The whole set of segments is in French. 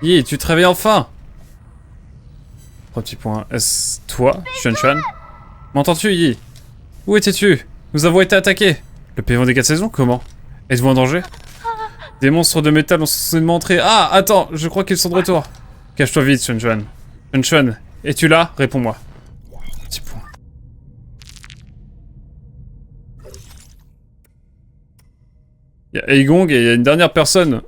Yi, tu te réveilles enfin? 3 petits points. Est-ce toi, Xuan? M'entends-tu, Yi? Où étais-tu? Nous avons été attaqués. Le pavillon des 4 saisons? Comment? Êtes-vous en danger? Des monstres de métal ont soudainement entré. Ah, attends, je crois qu'ils sont de retour. Cache-toi vite, Xuan. Xuan, es-tu là? Réponds-moi. Petit point. Il y a Aigong et il y a une dernière personne.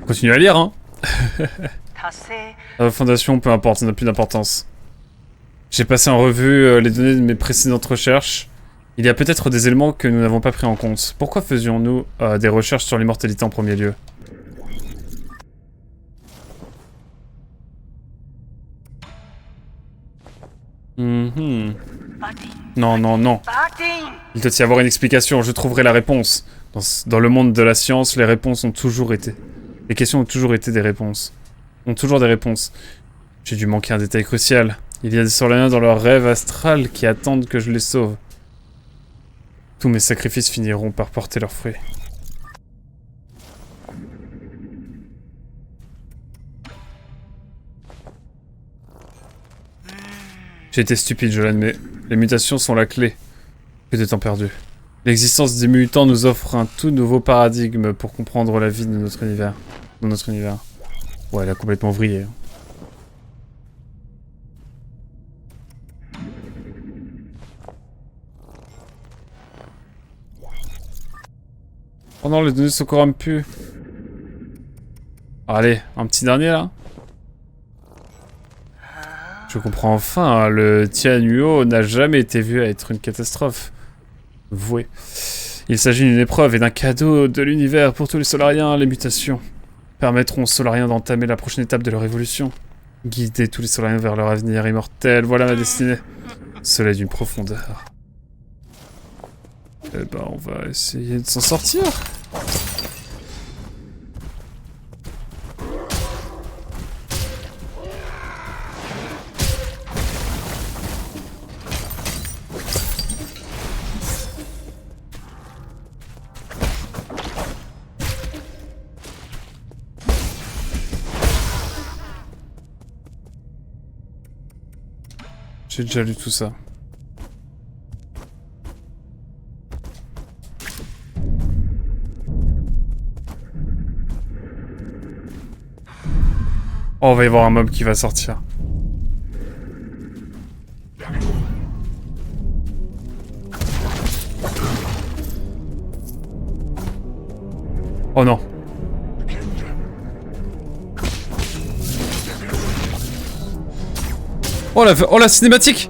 Continue à lire, hein. La fondation, peu importe, ça n'a plus d'importance. J'ai passé en revue les données de mes précédentes recherches. Il y a peut-être des éléments que nous n'avons pas pris en compte. Pourquoi faisions-nous des recherches sur l'immortalité en premier lieu? Non, non, non. Il doit y avoir une explication, je trouverai la réponse. Dans le monde de la science, les réponses ont toujours été... Les questions ont toujours été des réponses. Ont toujours des réponses. J'ai dû manquer un détail crucial. Il y a des Solariens dans leur rêve astral qui attendent que je les sauve. Tous mes sacrifices finiront par porter leurs fruits. J'ai été stupide, je l'admets. Les mutations sont la clé. Que de temps perdu. L'existence des mutants nous offre un tout nouveau paradigme pour comprendre la vie de notre univers. Dans notre univers. Ouais, elle a complètement vrillé. Oh non, les données sont corrompues. Allez, un petit dernier là. Je comprends enfin, hein, le Tianhuo n'a jamais été vu à être une catastrophe. Voué. Il s'agit d'une épreuve et d'un cadeau de l'univers pour tous les Solariens. Les mutations permettront aux Solariens d'entamer la prochaine étape de leur évolution. Guider tous les Solariens vers leur avenir immortel, voilà ma destinée. Cela est d'une profondeur. Eh ben, on va essayer de s'en sortir. J'ai déjà lu tout ça. Oh, on va y avoir un mob qui va sortir. Oh non. Oh la cinématique!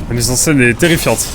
La mise en scène est terrifiante.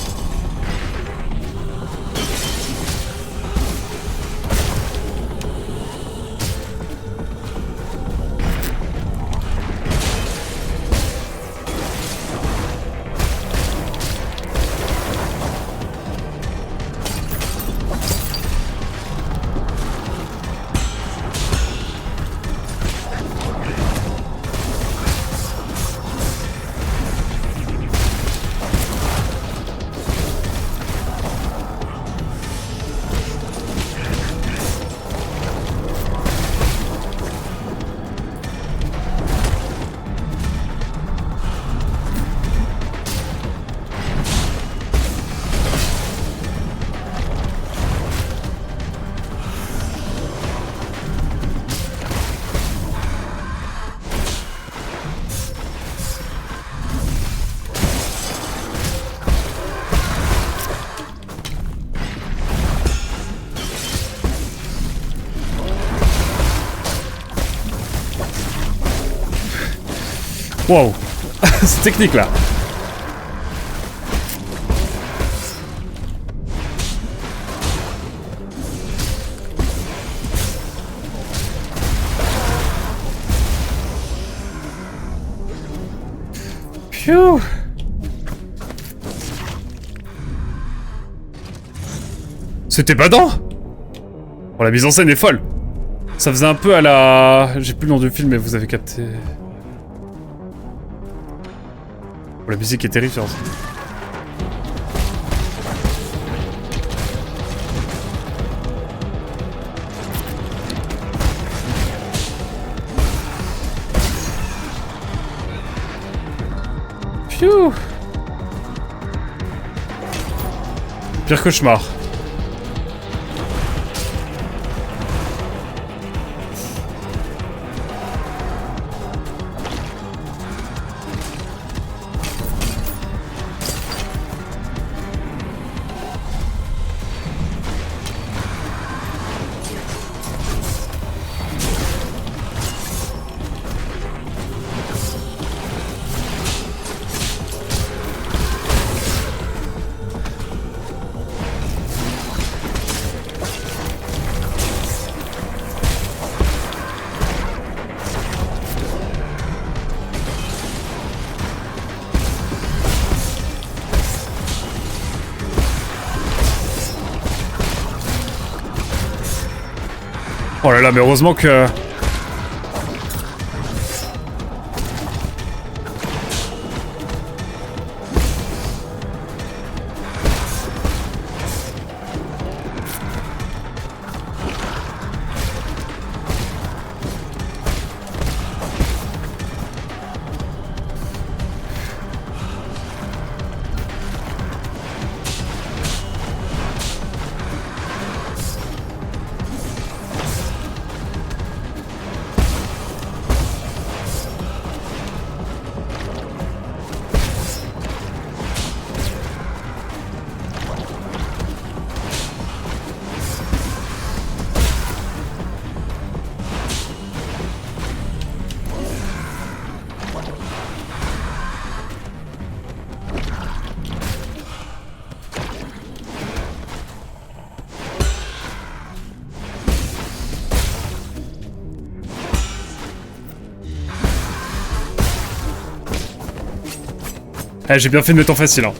Wow. C'est technique là. Phew. C'était badant. Oh, la mise en scène est folle. Ça faisait un peu à la... J'ai plus le nom du film, mais vous avez capté. Oh, la musique est terrifiante. Phew. Pire cauchemar. Oh là là, mais heureusement que... Eh, j'ai bien fait de mettre en facile, hein.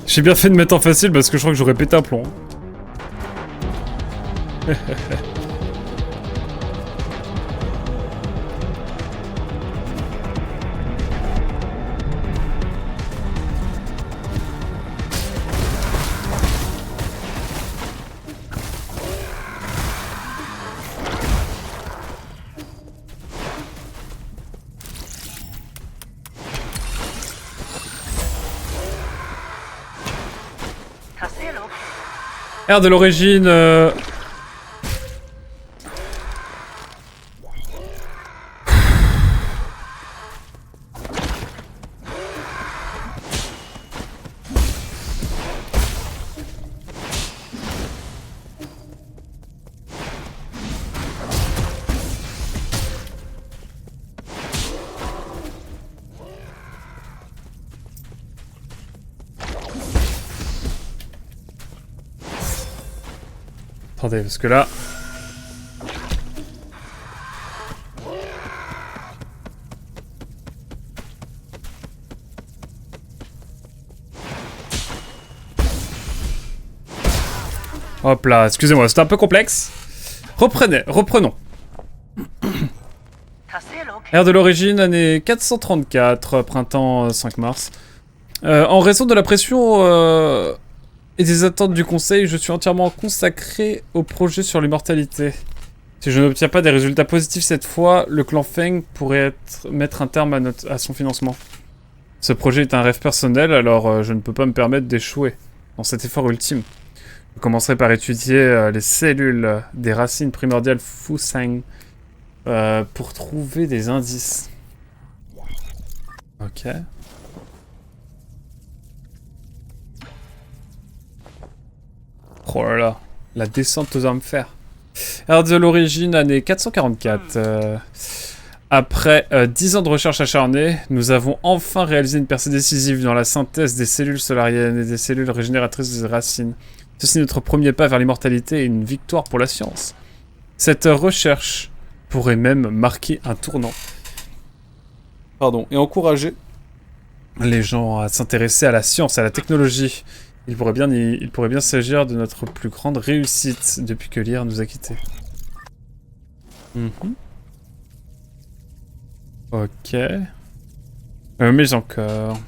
J'ai bien fait de mettre en facile parce que je crois que j'aurais pété un plomb. R de l'origine... Attendez, parce que là... Hop là, excusez-moi, c'était un peu complexe. Reprenons. Ère de l'origine, année 434, printemps 5 mars. En raison de la pression et des attentes du conseil, je suis entièrement consacré au projet sur l'immortalité. Si je n'obtiens pas des résultats positifs cette fois, le clan Feng pourrait mettre un terme à son financement. Ce projet est un rêve personnel, alors je ne peux pas me permettre d'échouer dans cet effort ultime. Je commencerai par étudier les cellules des racines primordiales Fusang pour trouver des indices. Ok. Oh là là, la descente aux armes fer. Ère de l'origine, année 444. Après 10 ans de recherche acharnée, nous avons enfin réalisé une percée décisive dans la synthèse des cellules solariennes et des cellules régénératrices des racines. Ceci est notre premier pas vers l'immortalité et une victoire pour la science. Cette recherche pourrait même marquer un tournant. Pardon, et encourager les gens à s'intéresser à la science, à la technologie. Il pourrait bien s'agir de notre plus grande réussite depuis que l'IR nous a quittés. Ok. Mais encore.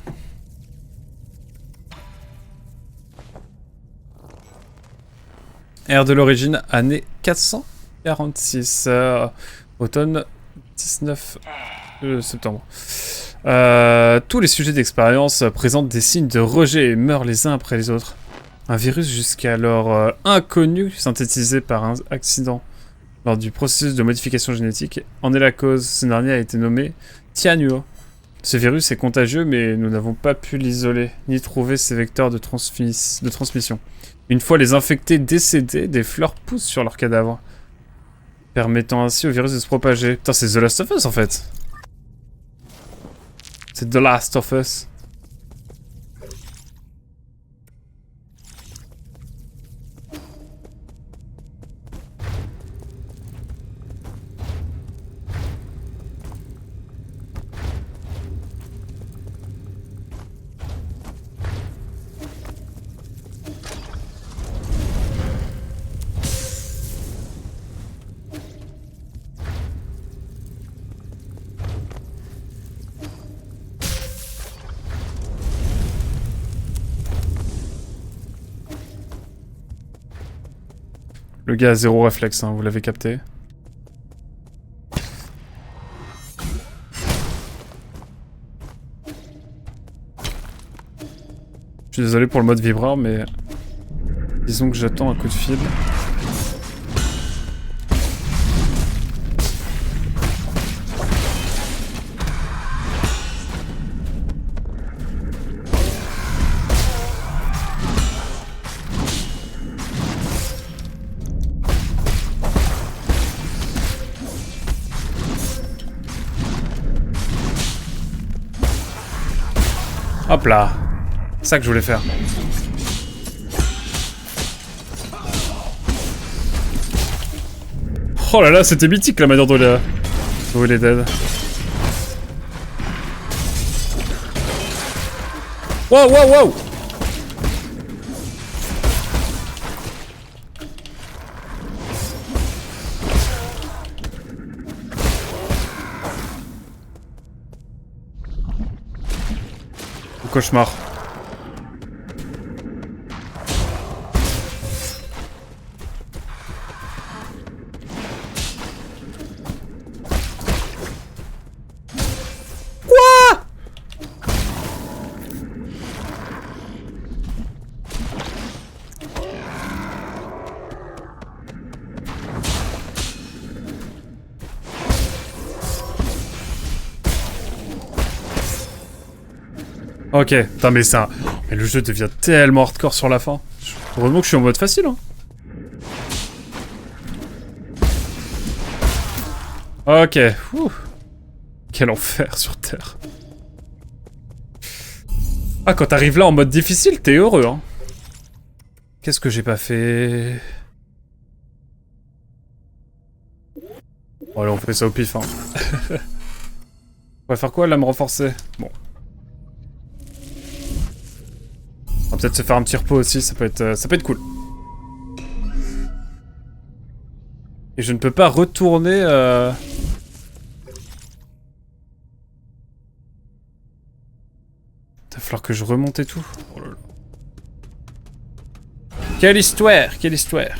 Ère de l'origine, année 446. Automne 19 septembre. Tous les sujets d'expérience présentent des signes de rejet et meurent les uns après les autres. Un virus jusqu'alors inconnu, synthétisé par un accident lors du processus de modification génétique, en est la cause. Ce dernier a été nommé Tianhuo. Ce virus est contagieux, mais nous n'avons pas pu l'isoler, ni trouver ses vecteurs de transmission. Une fois les infectés décédés, des fleurs poussent sur leurs cadavres, permettant ainsi au virus de se propager. Putain, c'est The Last of Us en fait. C'est The Last of Us. Le gars a zéro réflexe, hein, vous l'avez capté. Je suis désolé pour le mode vibreur, mais disons que j'attends un coup de fil. Hop là. C'est ça que je voulais faire. Oh là là, c'était mythique la manière dont il est dead. Wow, wow, wow! Cauchemar. Quoi? Ok, putain mais ça... Mais le jeu devient tellement hardcore sur la fin. Heureusement que je suis en mode facile, hein. Ok, ouh. Quel enfer sur Terre. Ah, quand t'arrives là en mode difficile, t'es heureux, hein. Qu'est-ce que j'ai pas fait? Bon, allez, on fait ça au pif, hein. On va faire quoi, lame renforcée? Bon. On va peut-être se faire un petit repos aussi, ça peut être cool. Et je ne peux pas retourner... Il va falloir que je remonte et tout. Oh là là. Quelle histoire, quelle histoire.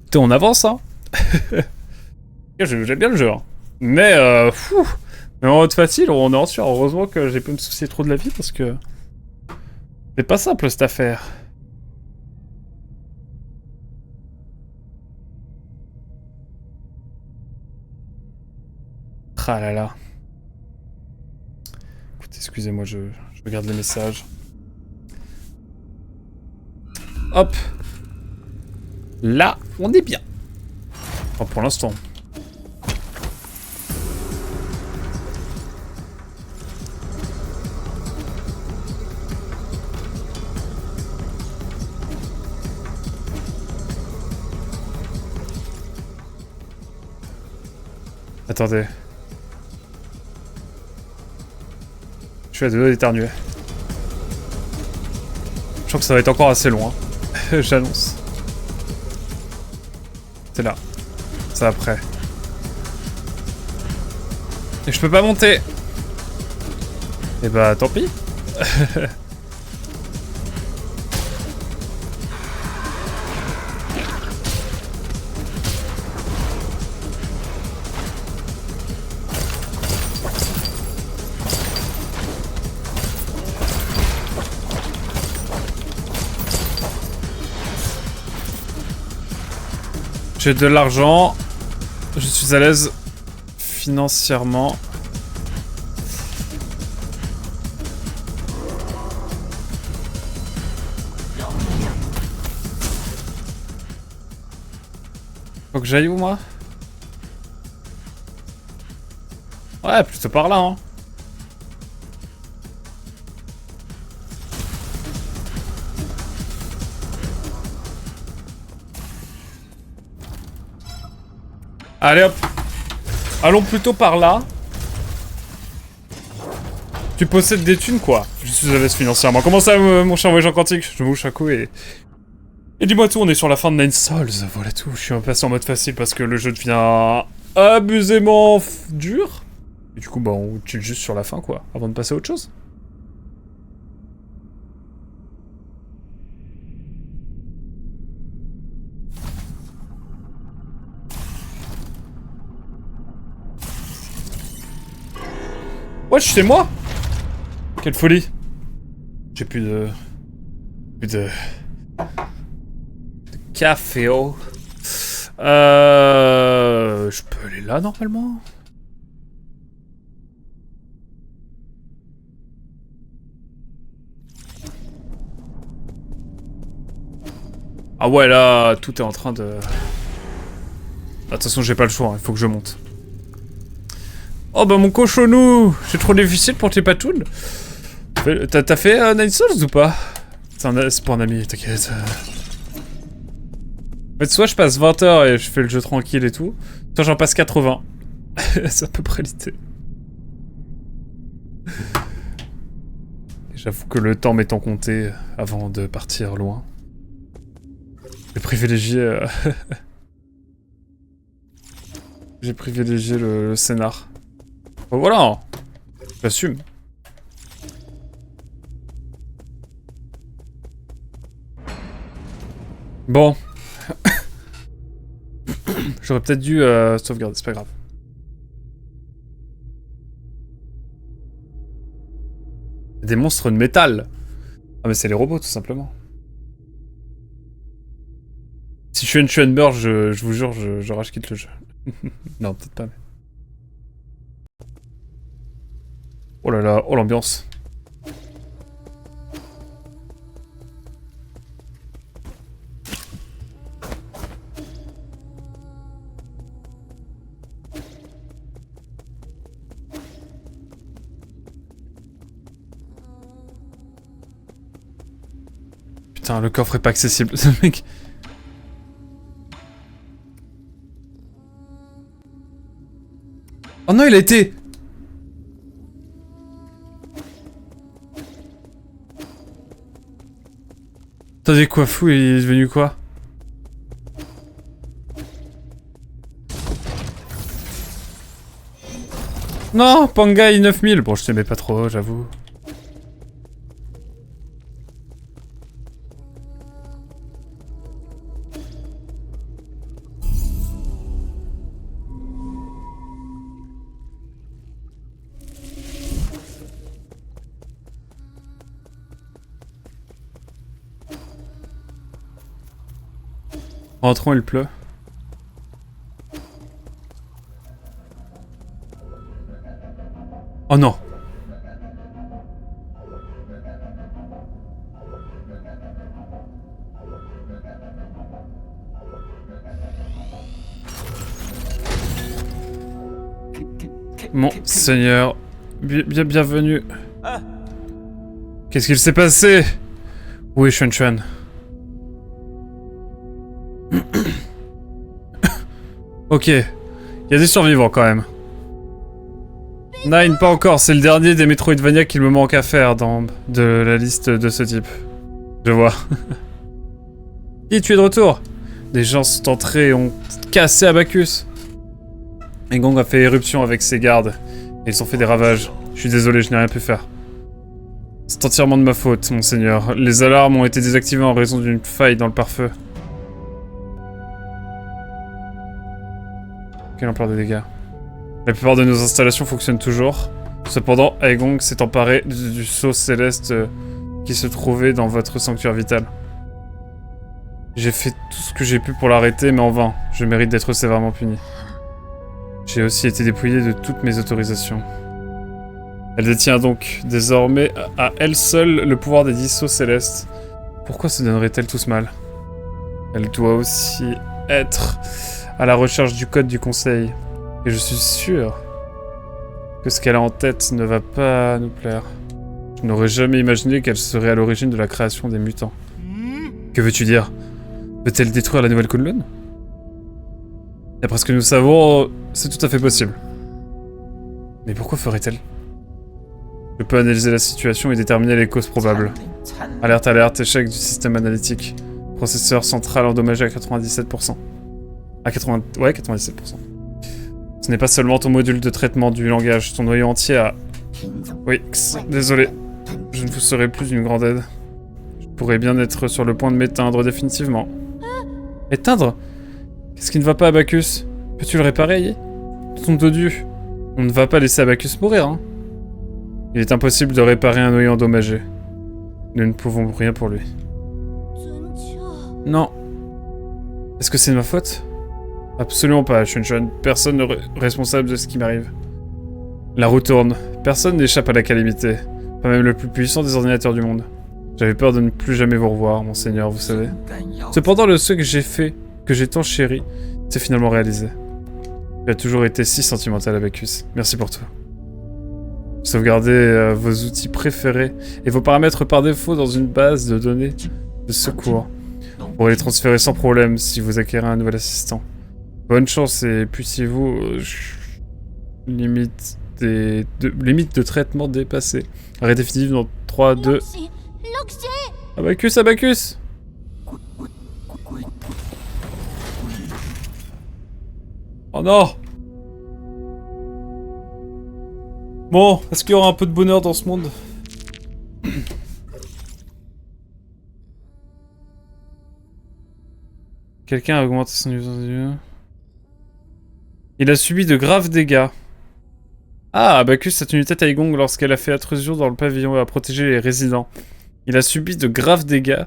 Putain, on avance, hein. J'aime bien le jeu, hein. Mais, mais en mode facile, on est en sûr. Heureusement que j'ai pas me soucier trop de la vie parce que... C'est pas simple cette affaire. Ah là là. Écoutez, excusez-moi, je regarde les messages. Hop. Là, on est bien. Enfin, pour l'instant. Attendez. Je suis à deux doigts d'éternuer. Je sens que ça va être encore assez long. Hein. J'annonce. C'est là. C'est après. Et je peux pas monter. Et bah tant pis. J'ai de l'argent. Je suis à l'aise financièrement. Faut que j'aille où, moi? Ouais, plutôt par là, hein. Allez hop. Allons plutôt par là. Tu possèdes des thunes, quoi. Je suis à l'aise financièrement. Comment ça, mon cher voyageur quantique? Je me mouche un coup et dis-moi tout, on est sur la fin de Nine Souls. Voilà tout. Je suis passé en mode facile parce que le jeu devient abusément dur. Et du coup, bah, on chill juste sur la fin, quoi. Avant de passer à autre chose. Ouais, c'est moi. Quelle folie. J'ai plus de café, oh. Je peux aller là, normalement? Ah ouais, là, tout est en train de... De toute façon, j'ai pas le choix, il faut que je monte. Oh bah mon cochonou, c'est trop difficile pour tes patounes. T'as fait Nine Souls ou pas? C'est pour un ami, t'inquiète. En fait, soit je passe 20 heures et je fais le jeu tranquille et tout, soit j'en passe 80. C'est à peu près l'idée. J'avoue que le temps m'étant compté avant de partir loin. J'ai privilégié... J'ai privilégié le scénar. Bon, voilà, j'assume. Bon. J'aurais peut-être dû sauvegarder, c'est pas grave. Des monstres de métal. Ah mais c'est les robots tout simplement. Si Xuan meurt, je vous jure, je rage quitte le jeu. Non, peut-être pas, mais... Oh là là, oh l'ambiance. Putain, le coffre est pas accessible, ce mec. Oh non, il a été... Attendez, quoi, fou, il est devenu quoi? Non, Pangai 9000. Bon, je t'aimais pas trop, j'avoue. Rentrons, il pleut. Oh non. Mon seigneur, bienvenue. Qu'est-ce qu'il s'est passé? Où est Xuan? Ok, il y a des survivants quand même. Nine, pas encore. C'est le dernier des Metroidvania qu'il me manque à faire de la liste de ce type. Je vois. Et tu es de retour. Des gens sont entrés et ont cassé Abacus. Egong a fait éruption avec ses gardes. Et ils ont fait des ravages. Je suis désolé, je n'ai rien pu faire. C'est entièrement de ma faute, monseigneur. Les alarmes ont été désactivées en raison d'une faille dans le pare-feu. Quelle ampleur des dégâts. La plupart de nos installations fonctionnent toujours. Cependant, Aegong s'est emparé du sceau céleste qui se trouvait dans votre sanctuaire vital. J'ai fait tout ce que j'ai pu pour l'arrêter, mais en vain. Je mérite d'être sévèrement puni. J'ai aussi été dépouillé de toutes mes autorisations. Elle détient donc désormais à elle seule le pouvoir des 10 sceaux célestes. Pourquoi se donnerait-elle tout ce mal? Elle doit aussi être à la recherche du code du conseil. Et je suis sûr que ce qu'elle a en tête ne va pas nous plaire. Je n'aurais jamais imaginé qu'elle serait à l'origine de la création des mutants. Que veux-tu dire? Veut-elle détruire la nouvelle Kunlun? D'après ce que nous savons, c'est tout à fait possible. Mais pourquoi ferait-elle? Je peux analyser la situation et déterminer les causes probables. Alerte, alerte, échec du système analytique. Processeur central endommagé à 97%. À 80... Ouais, 97%. Ce n'est pas seulement ton module de traitement du langage, ton noyau entier a... Oui, désolé. Je ne vous serai plus d'une grande aide. Je pourrais bien être sur le point de m'éteindre définitivement. Éteindre? Qu'est-ce qui ne va pas, Abacus? Peux-tu le réparer, Yi? Ton dodu. On ne va pas laisser Abacus mourir, hein? Il est impossible de réparer un noyau endommagé. Nous ne pouvons rien pour lui. Non. Est-ce que c'est de ma faute? Absolument pas, Chun-Chun. Personne n'est responsable de ce qui m'arrive. La roue tourne. Personne n'échappe à la calamité. Pas même le plus puissant des ordinateurs du monde. J'avais peur de ne plus jamais vous revoir, monseigneur, vous savez. Cependant, le souhait que j'ai fait, que j'ai tant chéri, s'est finalement réalisé. Tu as toujours été si sentimental, Abacus. Merci pour tout. Sauvegardez vos outils préférés et vos paramètres par défaut dans une base de données de secours. Vous pourrez les transférer sans problème si vous acquérez un nouvel assistant. Bonne chance et puissiez-vous... limite de traitement dépassée. Arrêt définitif dans 3, 2... Abacus, Abacus! Oh non! Bon, est-ce qu'il y aura un peu de bonheur dans ce monde? Quelqu'un a augmenté son niveau de Dieu. Il a subi de graves dégâts. Ah, Abacus a tenu tête à Egong lorsqu'elle a fait intrusion dans le pavillon et a protégé les résidents. Il a subi de graves dégâts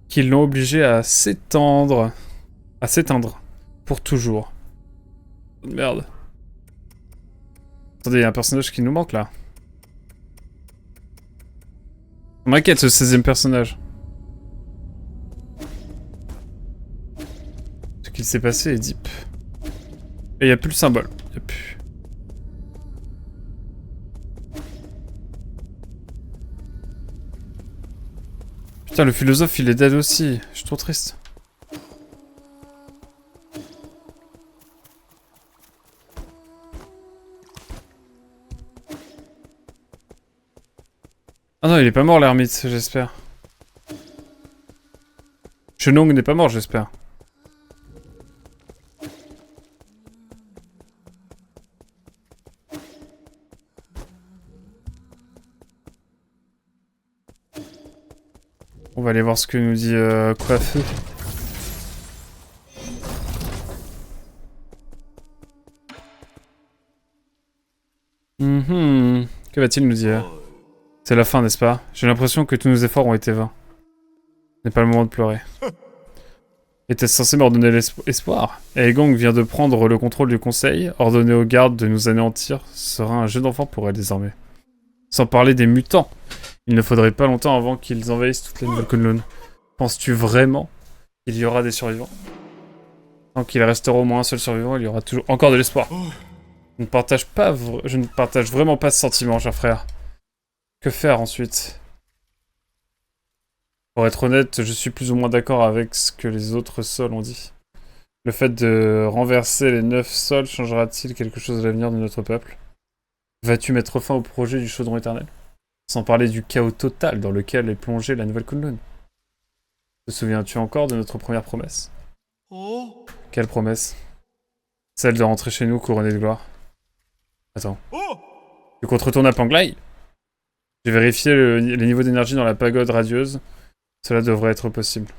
qui l'ont obligé à s'éteindre. Pour toujours. Merde. Attendez, il y a un personnage qui nous manque là. On m'inquiète ce 16e personnage. Ce qu'il s'est passé est deep. Et il n'y a plus le symbole. Il n'y a plus. Putain, le philosophe il est dead aussi. Je suis trop triste. Ah non, il est pas mort l'ermite, j'espère. Shenong n'est pas mort, j'espère. On va aller voir ce que nous dit Coiffeux. Que va-t-il nous dire? C'est la fin, n'est-ce pas? J'ai l'impression que tous nos efforts ont été vains. Ce n'est pas le moment de pleurer. Était-ce censé m'ordonner l'espoir? Aegong vient de prendre le contrôle du conseil. Ordonner aux gardes de nous anéantir sera un jeu d'enfant pour elle désormais. Sans parler des mutants. Il ne faudrait pas longtemps avant qu'ils envahissent toute la nouvelle Kunlun. Penses-tu vraiment qu'il y aura des survivants? Tant qu'il restera au moins un seul survivant, il y aura toujours encore de l'espoir. Je ne partage vraiment pas ce sentiment, cher frère. Que faire ensuite? Pour être honnête, je suis plus ou moins d'accord avec ce que les autres sols ont dit. Le fait de renverser les 9 sols changera-t-il quelque chose à l'avenir de notre peuple? Vas-tu mettre fin au projet du chaudron éternel? Sans parler du chaos total dans lequel est plongée la nouvelle Kunlun. Te souviens-tu encore de notre première promesse? Quelle promesse? Celle de rentrer chez nous couronnée de gloire. Attends. Tu comptes retourner à Panglai? J'ai vérifié les niveaux d'énergie dans la pagode radieuse. Cela devrait être possible.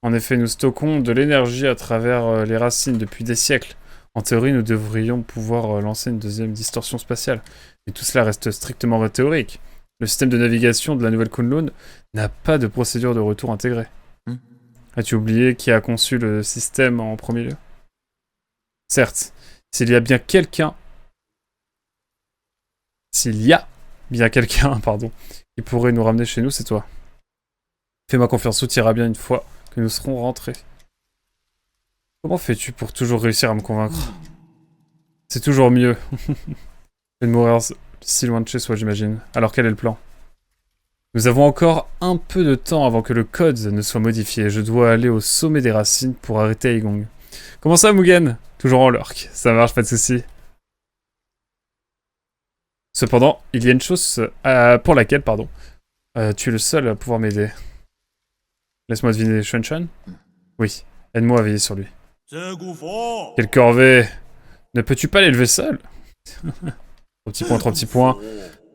En effet, nous stockons de l'énergie à travers les racines depuis des siècles. En théorie, nous devrions pouvoir lancer une deuxième distorsion spatiale. Mais tout cela reste strictement théorique. Le système de navigation de la nouvelle Kunlun n'a pas de procédure de retour intégrée. As-tu oublié qui a conçu le système en premier lieu? Certes, s'il y a bien quelqu'un, pardon, qui pourrait nous ramener chez nous, c'est toi. Fais-moi confiance, tout ira bien une fois que nous serons rentrés. Comment fais-tu pour toujours réussir à me convaincre? C'est toujours mieux que de mourir si loin de chez soi, j'imagine. Alors quel est le plan? Nous avons encore un peu de temps avant que le code ne soit modifié. Je dois aller au sommet des racines pour arrêter Aigong. Comment ça, Mugen? Toujours en lurk. Ça marche, pas de soucis. Cependant, il y a une chose pour laquelle, tu es le seul à pouvoir m'aider. Laisse-moi deviner, Xuan? Oui, aide-moi à veiller sur lui. Quelle corvée! Ne peux-tu pas l'élever seul? 3 petits points.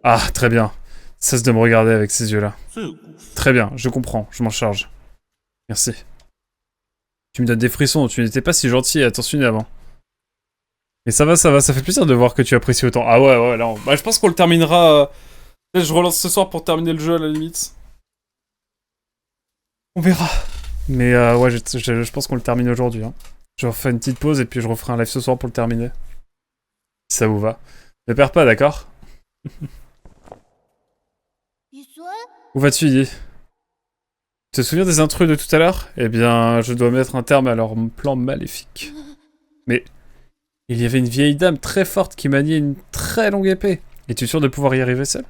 Ah, très bien. Cesse de me regarder avec ces yeux-là. Très bien, je comprends, je m'en charge. Merci. Tu me donnes des frissons, tu n'étais pas si gentil et attentionné avant. Mais ça va, ça fait plaisir de voir que tu apprécies autant. Ah ouais, là, bah, je pense qu'on le terminera... Je relance ce soir pour terminer le jeu à la limite. On verra. Mais ouais, je pense qu'on le termine aujourd'hui. Hein. Je refais une petite pause et puis je referai un live ce soir pour le terminer. Si ça vous va. Ne perds pas, d'accord? Où vas-tu, Yi? Tu te souviens des intrus de tout à l'heure? Eh bien, je dois mettre un terme à leur plan maléfique. Mais il y avait une vieille dame très forte qui maniait une très longue épée. Es-tu sûr de pouvoir y arriver seul?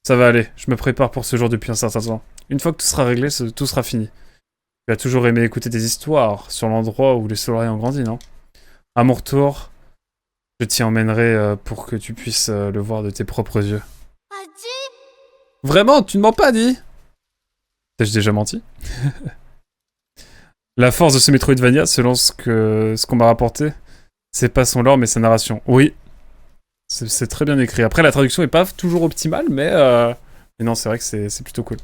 Ça va aller, je me prépare pour ce jour depuis un certain temps. Une fois que tout sera réglé, tout sera fini. Tu as toujours aimé écouter des histoires sur l'endroit où les Solari ont grandi, non? À mon retour, je t'y emmènerai pour que tu puisses le voir de tes propres yeux. Vraiment, tu ne mens pas, Di? T'ai-je déjà menti? La force de ce Metroidvania, selon ce qu'on m'a rapporté, c'est pas son lore mais sa narration. Oui, c'est très bien écrit. Après, la traduction est pas toujours optimale, mais non, c'est vrai que c'est plutôt cool.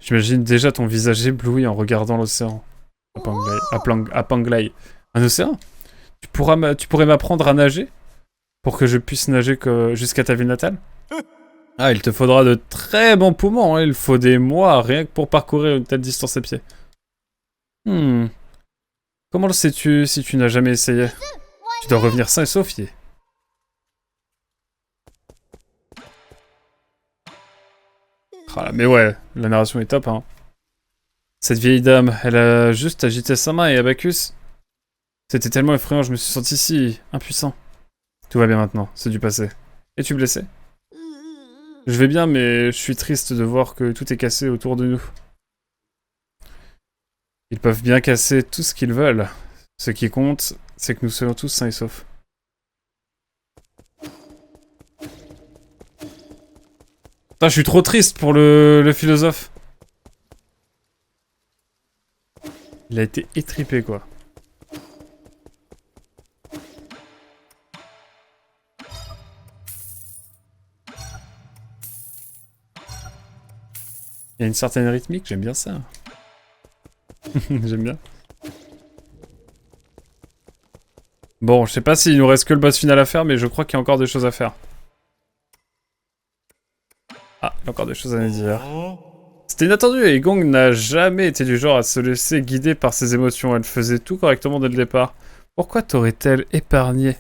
J'imagine déjà ton visage ébloui en regardant l'océan. À Panglai. Un océan? Tu pourrais m'apprendre à nager? Pour que je puisse nager jusqu'à ta ville natale? Ah, il te faudra de très bons poumons, hein. Il faut des mois rien que pour parcourir une telle distance à pied. Comment le sais-tu si tu n'as jamais essayé? Tu dois revenir sain et sauf, Yi. Ah là, mais ouais, la narration est top, hein. Cette vieille dame, elle a juste agité sa main et Abacus. C'était tellement effrayant, je me suis senti si impuissant. Tout va bien maintenant, c'est du passé. Es-tu blessé? Je vais bien, mais je suis triste de voir que tout est cassé autour de nous. Ils peuvent bien casser tout ce qu'ils veulent. Ce qui compte, c'est que nous soyons tous sains et saufs. Putain, je suis trop triste pour le philosophe. Il a été étripé, quoi. Il y a une certaine rythmique, j'aime bien ça. J'aime bien. Bon, je sais pas s'il nous reste que le boss final à faire, mais je crois qu'il y a encore des choses à faire. Ah, il y a encore des choses à nous dire. C'était inattendu, et Gong n'a jamais été du genre à se laisser guider par ses émotions. Elle faisait tout correctement dès le départ. Pourquoi t'aurait-elle épargné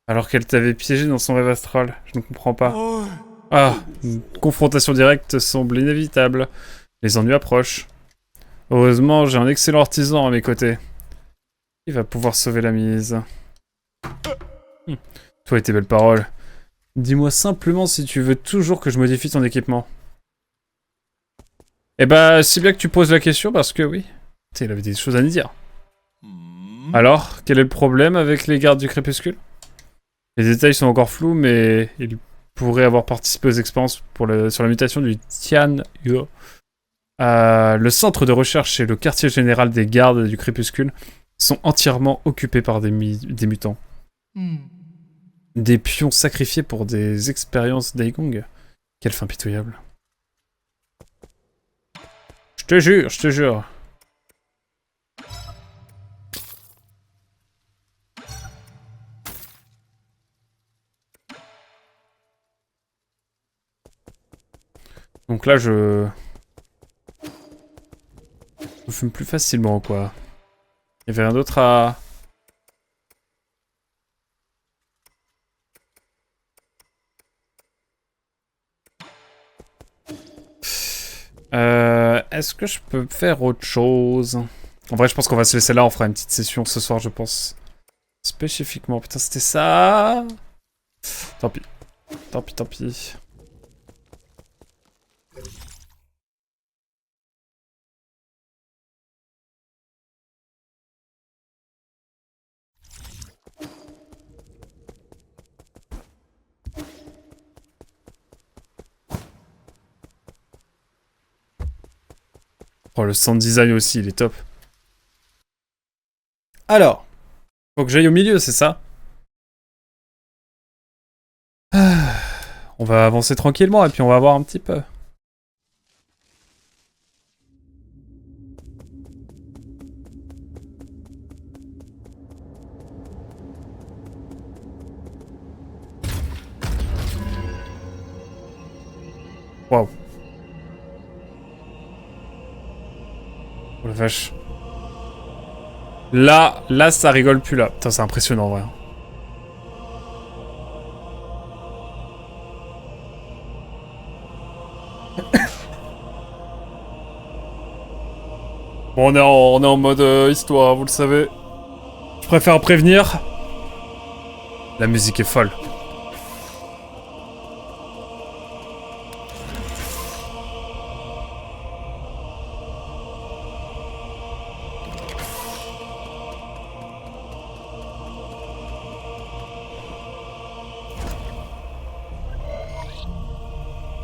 alors qu'elle t'avait piégé dans son rêve astral? Je ne comprends pas. Ah, une confrontation directe semble inévitable. Les ennuis approchent. Heureusement, j'ai un excellent artisan à mes côtés. Il va pouvoir sauver la mise. Toi et tes belles paroles. Dis-moi simplement si tu veux toujours que je modifie ton équipement. Eh bah, c'est bien que tu poses la question parce que oui. Il avait des choses à nous dire. Alors, quel est le problème avec les gardes du crépuscule? Les détails sont encore flous, mais ils pourraient avoir participé aux expériences sur la mutation du Tian Yuo. Le centre de recherche et le quartier général des gardes du crépuscule sont entièrement occupés par des mutants. Des pions sacrifiés pour des expériences d'Aigong. Quelle fin pitoyable. Je te jure, je te jure. Donc là, je fume plus facilement, quoi. Il y avait rien d'autre à... Est-ce que je peux faire autre chose? En vrai, je pense qu'on va se laisser là. On fera une petite session ce soir, je pense. Spécifiquement. Putain, c'était ça. Tant pis. Tant pis, tant pis. Oh, le sound design aussi, il est top. Alors, faut que j'aille au milieu, c'est ça? On va avancer tranquillement et puis on va voir un petit peu. Waouh. Oh la vache. Là, ça rigole plus là. Putain, c'est impressionnant, en vrai. Bon, on est en mode histoire, vous le savez. Je préfère prévenir. La musique est folle.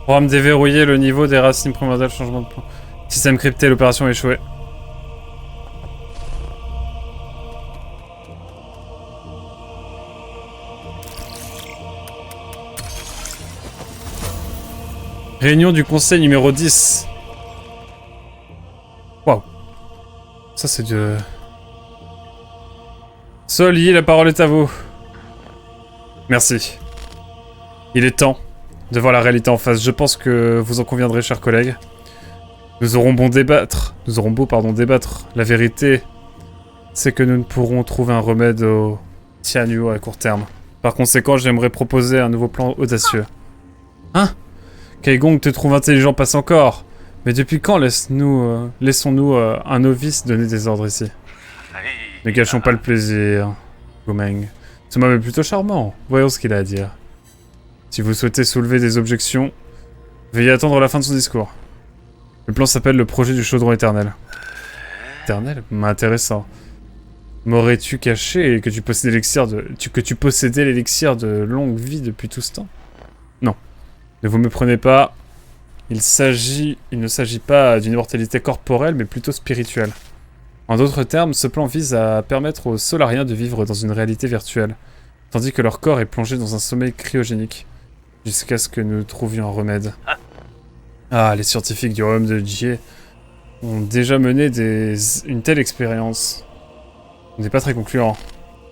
Programme déverrouiller le niveau des racines primordiales, changement de plan. Système crypté, l'opération échouée. Réunion du conseil numéro 10. Waouh. Ça c'est de... Soli, la parole est à vous. Merci. Il est temps de voir la réalité en face. Je pense que vous en conviendrez, chers collègues. Nous aurons beau débattre. La vérité, c'est que nous ne pourrons trouver un remède au Tian Yuo à court terme. Par conséquent, j'aimerais proposer un nouveau plan audacieux. Hein? Kaigong te trouve intelligent, passe encore. Mais depuis quand laissons-nous un novice donner des ordres ici? Ne gâchons pas le plaisir, Gomeng. Ce homme est plutôt charmant. Voyons ce qu'il a à dire. Si vous souhaitez soulever des objections, veuillez attendre la fin de son discours. Le plan s'appelle le projet du chaudron éternel. Éternel? Intéressant. M'aurais-tu caché que tu possédais l'élixir de longue vie depuis tout ce temps? Non. Ne vous méprenez pas. Il ne s'agit pas d'une immortalité corporelle, mais plutôt spirituelle. En d'autres termes, ce plan vise à permettre aux Solariens de vivre dans une réalité virtuelle, tandis que leur corps est plongé dans un sommeil cryogénique, jusqu'à ce que nous trouvions un remède. Ah, les scientifiques du royaume de Jie ont déjà mené une telle expérience. Ce n'est pas très concluant.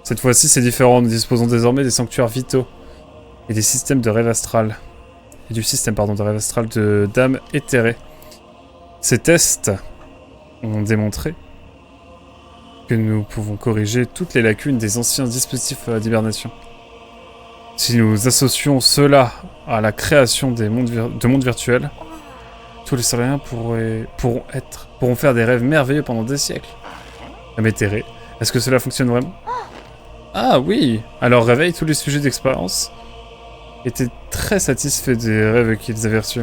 Cette fois-ci, c'est différent. Nous disposons désormais des sanctuaires vitaux et des systèmes de rêve astral. Et du système, de rêve astral d'âme éthérée. Ces tests ont démontré que nous pouvons corriger toutes les lacunes des anciens dispositifs d'hibernation. Si nous associons cela à la création de mondes virtuels, tous les Solariens pourront faire des rêves merveilleux pendant des siècles. Âme éthérée, est-ce que cela fonctionne vraiment? Ah oui! Alors réveille, tous les sujets d'expérience étaient très satisfaits des rêves qu'ils avaient reçus.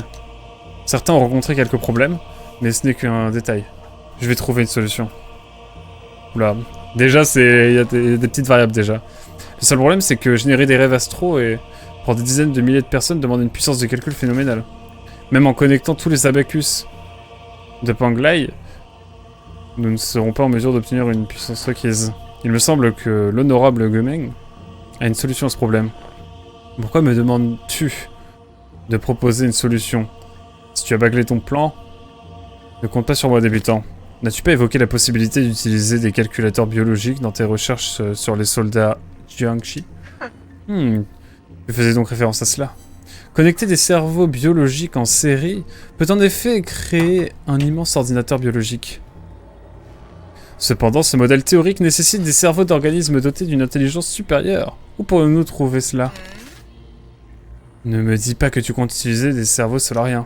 Certains ont rencontré quelques problèmes, mais ce n'est qu'un détail. Je vais trouver une solution. Oula, Déjà, il y a des petites variables déjà. Le seul problème, c'est que générer des rêves astraux et pour des dizaines de milliers de personnes demande une puissance de calcul phénoménale. Même en connectant tous les abacus de Panglai, nous ne serons pas en mesure d'obtenir une puissance requise. Il me semble que l'honorable Gemeng a une solution à ce problème. Pourquoi me demandes-tu de proposer une solution? Si tu as bâclé ton plan, ne compte pas sur moi, débutant. N'as-tu pas évoqué la possibilité d'utiliser des calculateurs biologiques dans tes recherches sur les soldats Jiangxi? Tu faisais donc référence à cela. Connecter des cerveaux biologiques en série peut en effet créer un immense ordinateur biologique. Cependant, ce modèle théorique nécessite des cerveaux d'organismes dotés d'une intelligence supérieure. Où pourrions-nous trouver cela? Ne me dis pas que tu comptes utiliser des cerveaux solariens.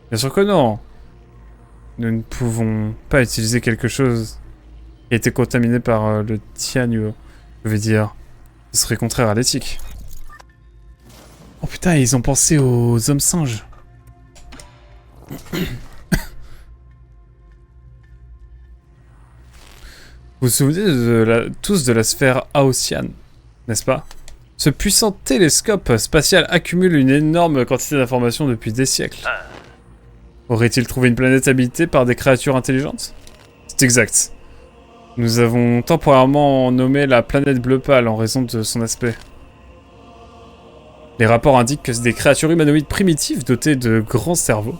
Bien sûr que non. Nous ne pouvons pas utiliser quelque chose qui a été contaminé par le Tianyuo. Je veux dire, ce serait contraire à l'éthique. Oh putain, ils ont pensé aux hommes singes. Vous vous souvenez tous de la sphère Aosian, n'est-ce pas? Ce puissant télescope spatial accumule une énorme quantité d'informations depuis des siècles. Aurait-il trouvé une planète habitée par des créatures intelligentes? C'est exact. Nous avons temporairement nommé la planète bleu pâle en raison de son aspect. Les rapports indiquent que des créatures humanoïdes primitives dotées de grands cerveaux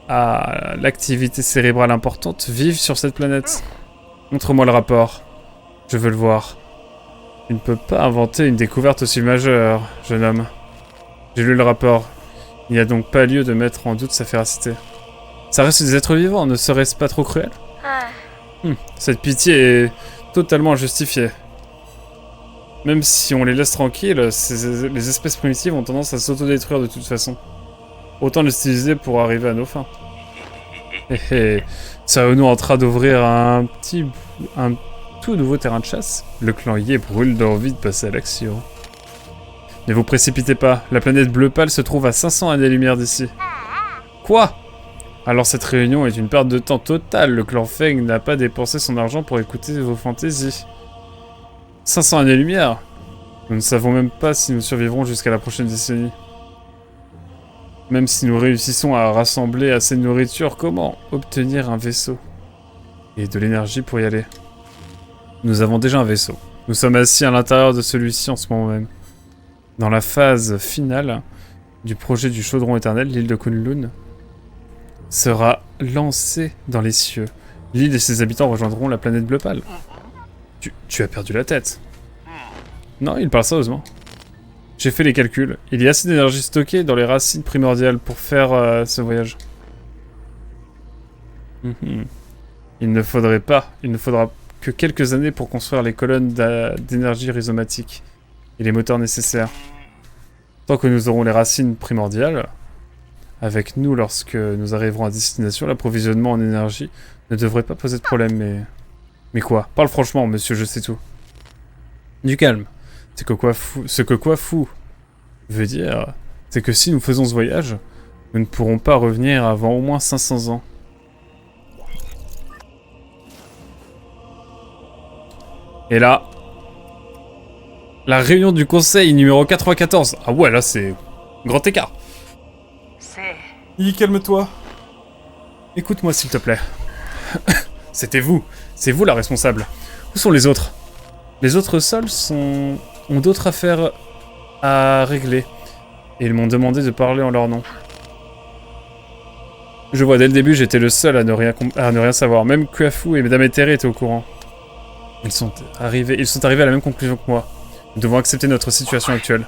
à l'activité cérébrale importante vivent sur cette planète. Montre-moi le rapport. Je veux le voir. Tu ne peux pas inventer une découverte aussi majeure, jeune homme. J'ai lu le rapport. Il n'y a donc pas lieu de mettre en doute sa véracité. Ça reste des êtres vivants, ne serait-ce pas trop cruel? Cette pitié est totalement injustifiée. Même si on les laisse tranquilles, les espèces primitives ont tendance à s'autodétruire de toute façon. Autant les utiliser pour arriver à nos fins. Serions-nous en train d'ouvrir un tout nouveau terrain de chasse? Le clan Ye brûle d'envie de passer à l'action. Ne vous précipitez pas, la planète bleu pâle se trouve à 500 années-lumière d'ici. Quoi? Alors cette réunion est une perte de temps totale, le clan Feng n'a pas dépensé son argent pour écouter vos fantaisies. 500 années-lumière? Nous ne savons même pas si nous survivrons jusqu'à la prochaine décennie. Même si nous réussissons à rassembler assez de nourriture, comment obtenir un vaisseau? Et de l'énergie pour y aller? Nous avons déjà un vaisseau. Nous sommes assis à l'intérieur de celui-ci en ce moment même. Dans la phase finale du projet du chaudron éternel, l'île de Kunlun sera lancée dans les cieux. L'île et ses habitants rejoindront la planète bleu pâle. Tu as perdu la tête. Non, il parle sérieusement. J'ai fait les calculs. Il y a assez d'énergie stockée dans les racines primordiales pour faire ce voyage. Il ne faudra que quelques années pour construire les colonnes d'énergie rhizomatique et les moteurs nécessaires. Tant que nous aurons les racines primordiales, avec nous lorsque nous arriverons à destination, l'approvisionnement en énergie ne devrait pas poser de problème, Mais quoi? Parle franchement, monsieur, je sais tout. Du calme. Ce que Kwafu veut dire, c'est que si nous faisons ce voyage, nous ne pourrons pas revenir avant au moins 500 ans. Et là, la réunion du conseil numéro 94. Ah ouais, là c'est grand écart. Calme-toi. Écoute-moi s'il te plaît. C'était vous. C'est vous la responsable. Où sont les autres? Les autres seuls ont d'autres affaires à régler. Et ils m'ont demandé de parler en leur nom. Je vois, dès le début, j'étais le seul à ne rien savoir. Même Kwafu et Madame Etere étaient au courant. Ils sont arrivés à la même conclusion que moi. Nous devons accepter notre situation actuelle.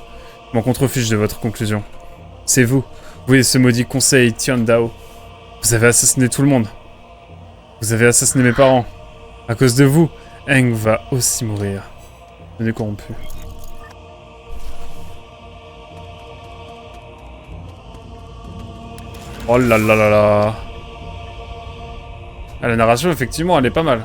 Je m'en contrefiche de votre conclusion. C'est vous et ce maudit conseil Tiandao. Vous avez assassiné tout le monde. Vous avez assassiné mes parents. À cause de vous, Eng va aussi mourir. On est corrompu. Oh là là là là. Ah, la narration, effectivement, elle est pas mal.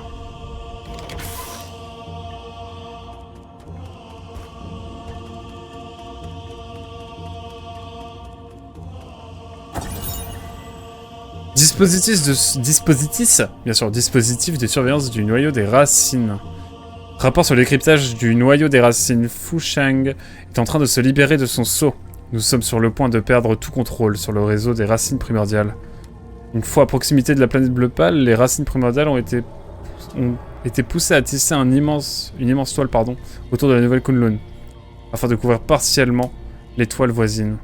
Dispositif de surveillance du noyau des racines. Rapport sur le décryptage du noyau des racines. Fu Sheng est en train de se libérer de son sceau. Nous sommes sur le point de perdre tout contrôle sur le réseau des racines primordiales. Une fois à proximité de la planète bleu pâle, les racines primordiales ont été poussées à tisser une immense toile autour de la nouvelle Kunlun, afin de couvrir partiellement l'étoile voisine.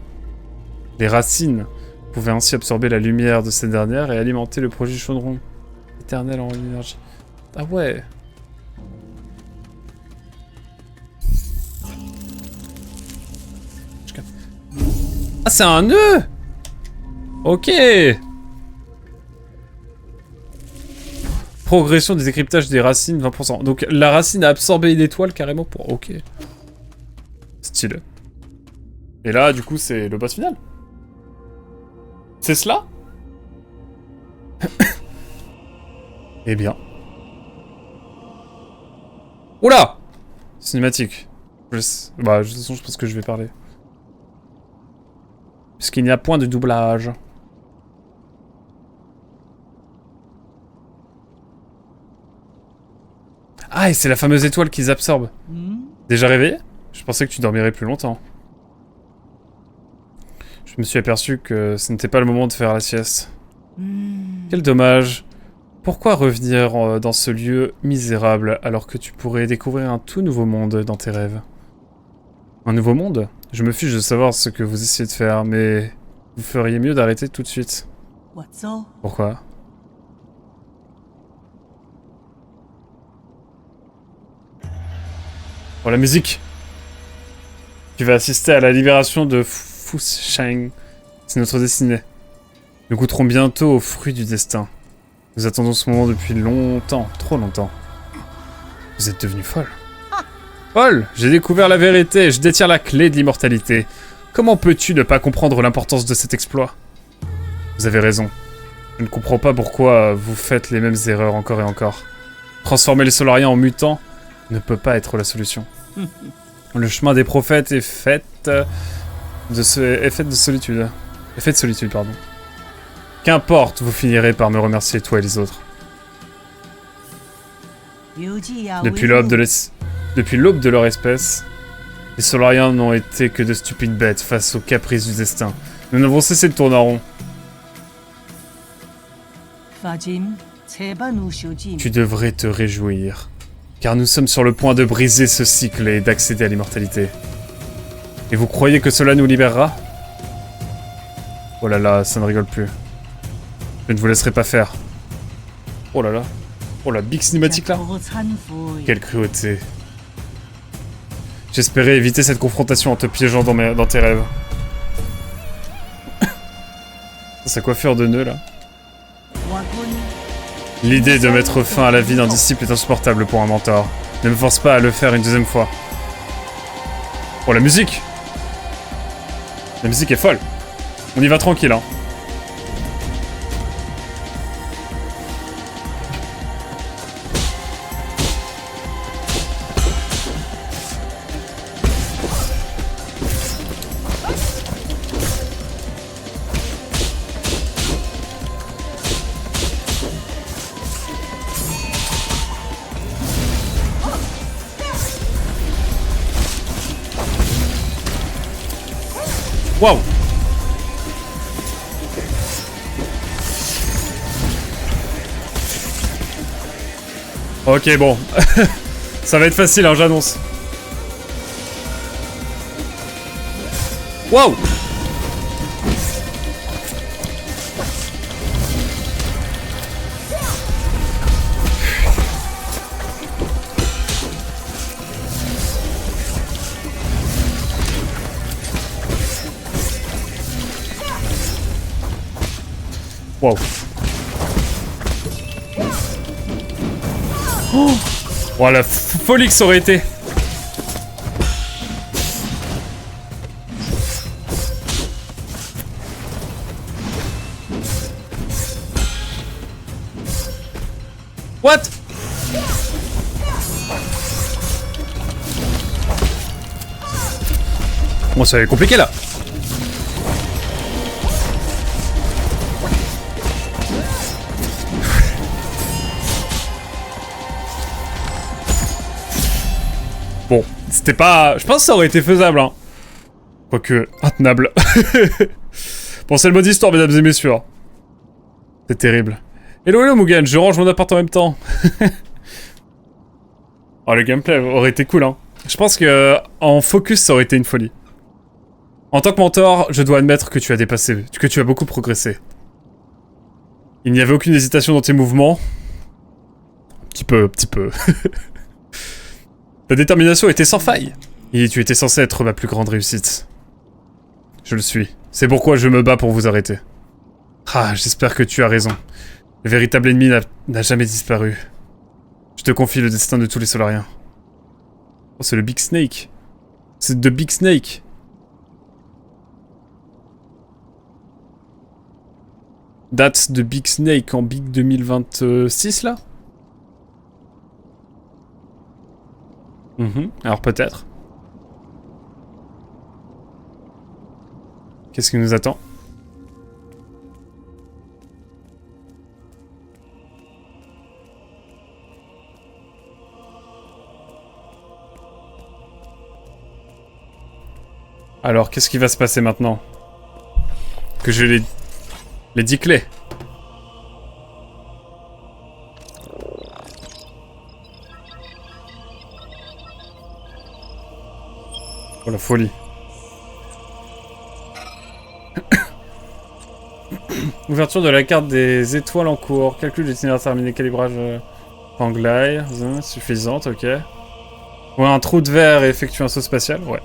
Les racines pouvaient ainsi absorber la lumière de cette dernière et alimenter le projet chaudron éternel en énergie. Ah ouais. Ah, c'est un nœud. Ok. Progression des décryptages des racines, 20%. Donc la racine a absorbé une étoile carrément pour... Ok. Stylé. Et là, du coup, c'est le boss final. C'est cela? Eh bien. Oula! Cinématique. Bah, de toute façon, je pense que je vais parler. Puisqu'il n'y a point de doublage. Ah, et c'est la fameuse étoile qu'ils absorbent. Déjà réveillé? Je pensais que tu dormirais plus longtemps. Je me suis aperçu que ce n'était pas le moment de faire la sieste. Quel dommage. Pourquoi revenir dans ce lieu misérable alors que tu pourrais découvrir un tout nouveau monde dans tes rêves? Un nouveau monde? Je me fiche de savoir ce que vous essayez de faire, mais vous feriez mieux d'arrêter tout de suite. Pourquoi? Oh, la musique! Tu vas assister à la libération de Fu Sheng. C'est notre destinée. Nous goûterons bientôt aux fruits du destin. Nous attendons ce moment depuis longtemps, trop longtemps. Vous êtes devenue folle. Folle! J'ai découvert la vérité, je détiens la clé de l'immortalité. Comment peux-tu ne pas comprendre l'importance de cet exploit? Vous avez raison. Je ne comprends pas pourquoi vous faites les mêmes erreurs encore et encore. Transformer les Solariens en mutants ne peut pas être la solution. Le chemin des prophètes est fait de solitude. Est fait de solitude, pardon. Qu'importe, vous finirez par me remercier, toi et les autres. Depuis l'aube de leur espèce, les Solariens n'ont été que de stupides bêtes face aux caprices du destin. Nous n'avons cessé de tourner en rond. Tu devrais te réjouir, car nous sommes sur le point de briser ce cycle et d'accéder à l'immortalité. Et vous croyez que cela nous libérera? Oh là là, ça ne rigole plus. Je ne vous laisserai pas faire. Oh là là. Oh la big cinématique là. Quelle cruauté. J'espérais éviter cette confrontation en te piégeant dans tes rêves. Sa coiffure de nœud là. L'idée de mettre fin à la vie d'un disciple est insupportable pour un mentor. Ne me force pas à le faire une deuxième fois. Oh la musique! La musique est folle. On y va tranquille hein. Waouh! Ok, bon. Ça va être facile, hein, j'annonce. Waouh! Wow. Oh la folie que ça aurait été. What? Bon, ça va être compliqué là. C'était pas... Je pense que ça aurait été faisable, hein. Quoique, intenable. Bon, c'est le mode histoire, mesdames et messieurs. C'est terrible. Hello, hello, Mugen, je range mon appart en même temps. Oh, le gameplay aurait été cool, hein. Je pense que en focus, ça aurait été une folie. En tant que mentor, je dois admettre que tu as dépassé, que tu as beaucoup progressé. Il n'y avait aucune hésitation dans tes mouvements. Un petit peu, petit peu. Ta détermination était sans faille. Et tu étais censé être ma plus grande réussite. Je le suis. C'est pourquoi je me bats pour vous arrêter. Ah, j'espère que tu as raison. Le véritable ennemi n'a jamais disparu. Je te confie le destin de tous les Solariens. Oh, c'est le Big Snake. C'est The Big Snake. That's the Big Snake en Big 2026, là? Alors peut-être. Qu'est-ce qui nous attend? Alors, qu'est-ce qui va se passer maintenant? Que j'ai les 10 clés. Oh la folie. Ouverture de la carte des étoiles en cours. Calcul d'itinéraire terminé. Calibrage Panglai. Suffisante, ok. Ouais, un trou de verre et effectue un saut spatial, ouais.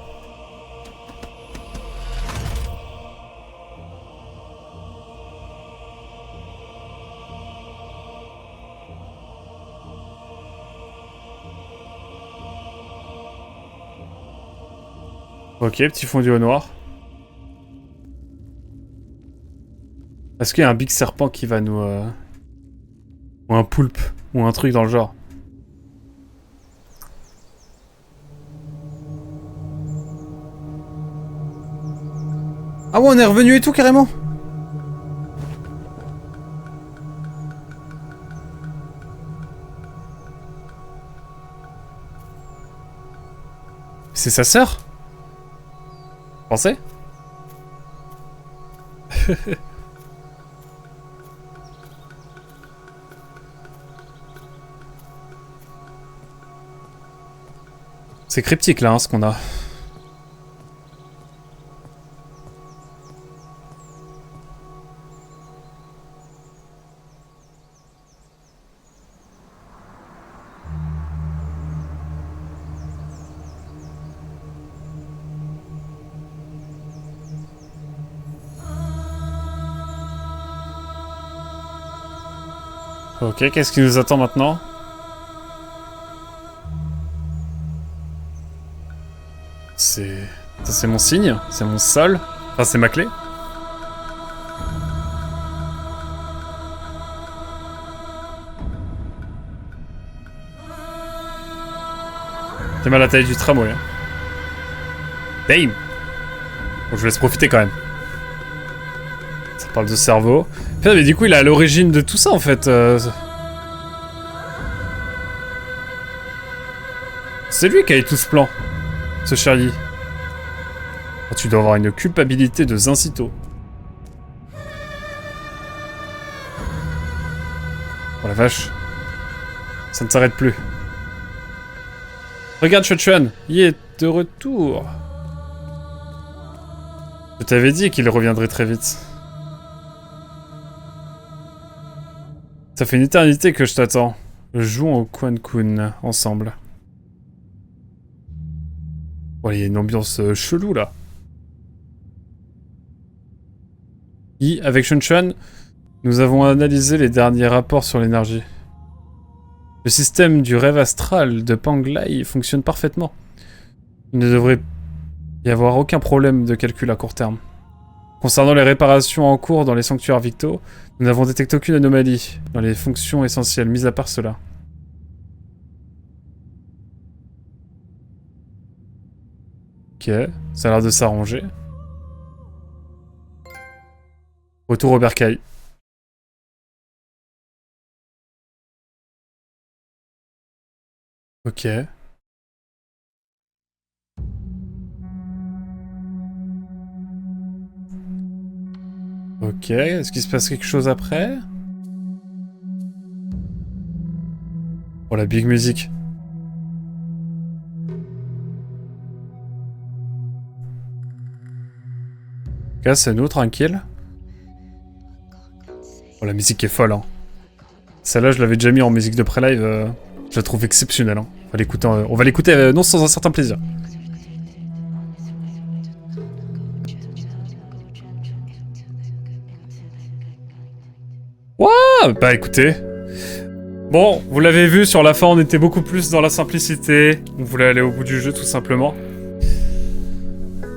Ok, petit fondu au noir. Est-ce qu'il y a un big serpent qui va nous... Ou un poulpe, ou un truc dans le genre. Ah ouais, on est revenu et tout, carrément. C'est sa sœur? Pensez? C'est cryptique là, hein, ce qu'on a. Ok, qu'est-ce qui nous attend maintenant? C'est... Ça, c'est mon signe? C'est mon sol? Enfin, c'est ma clé? T'es mal à la taille du tramway. Hein. Damn! Bon, je vous laisse profiter quand même. Ça parle de cerveau. Putain, mais du coup, il est à l'origine de tout ça, en fait. C'est lui qui a eu tout ce plan. Ce Charlie. Oh, tu dois avoir une culpabilité de Zincito. Oh la vache. Ça ne s'arrête plus. Regarde Chuan, il est de retour. Je t'avais dit qu'il reviendrait très vite. Ça fait une éternité que je t'attends. Jouons au Quan Kun ensemble. Oh, il y a une ambiance chelou là. Avec Chuan, nous avons analysé les derniers rapports sur l'énergie. Le système du rêve astral de Panglai fonctionne parfaitement. Il ne devrait y avoir aucun problème de calcul à court terme. Concernant les réparations en cours dans les sanctuaires Victo, nous n'avons détecté aucune anomalie dans les fonctions essentielles, mis à part cela. Ok, ça a l'air de s'arranger. Retour au bercail. Ok. Ok, est-ce qu'il se passe quelque chose après? Oh la big music. Ok, c'est nous, tranquille. Oh la musique est folle, hein. Celle-là, je l'avais déjà mis en musique de pré-live. Je la trouve exceptionnelle, hein. On va l'écouter non sans un certain plaisir. Ouah, bah écoutez. Bon, vous l'avez vu, sur la fin, on était beaucoup plus dans la simplicité. On voulait aller au bout du jeu, tout simplement.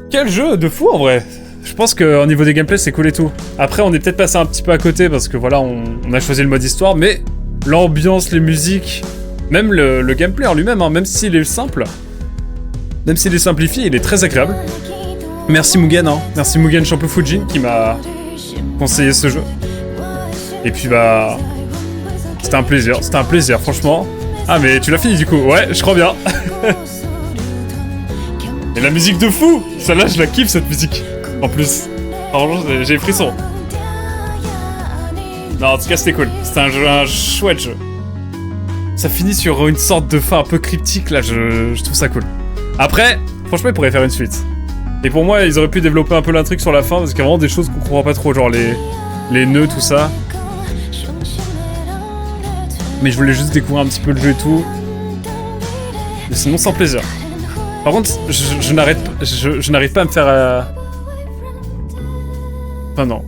Quel jeu de fou, en vrai. Je pense qu'au niveau des gameplays, c'est cool et tout. Après, on est peut-être passé un petit peu à côté, parce que voilà, on a choisi le mode histoire, mais l'ambiance, les musiques, même le gameplay en lui-même, hein, même s'il est simple, même s'il est simplifié, il est très agréable. Merci Mugen, hein. Merci Mugen Shampoo Fujin qui m'a conseillé ce jeu. Et puis bah... c'était un plaisir, franchement. Ah mais tu l'as fini du coup, ouais, je crois bien. Et la musique de fou! Celle-là, je la kiffe cette musique. En plus. Franchement, j'ai les frissons. Non, en tout cas, c'était cool. C'était un chouette jeu. Ça finit sur une sorte de fin un peu cryptique, là, je trouve ça cool. Après, franchement, ils pourraient faire une suite. Et pour moi, ils auraient pu développer un peu l'intrigue sur la fin, parce qu'il y a vraiment des choses qu'on comprend pas trop, genre les nœuds, tout ça. Mais je voulais juste découvrir un petit peu le jeu et tout. Mais sinon, sans plaisir. Par contre, je n'arrive pas à me faire... Enfin non.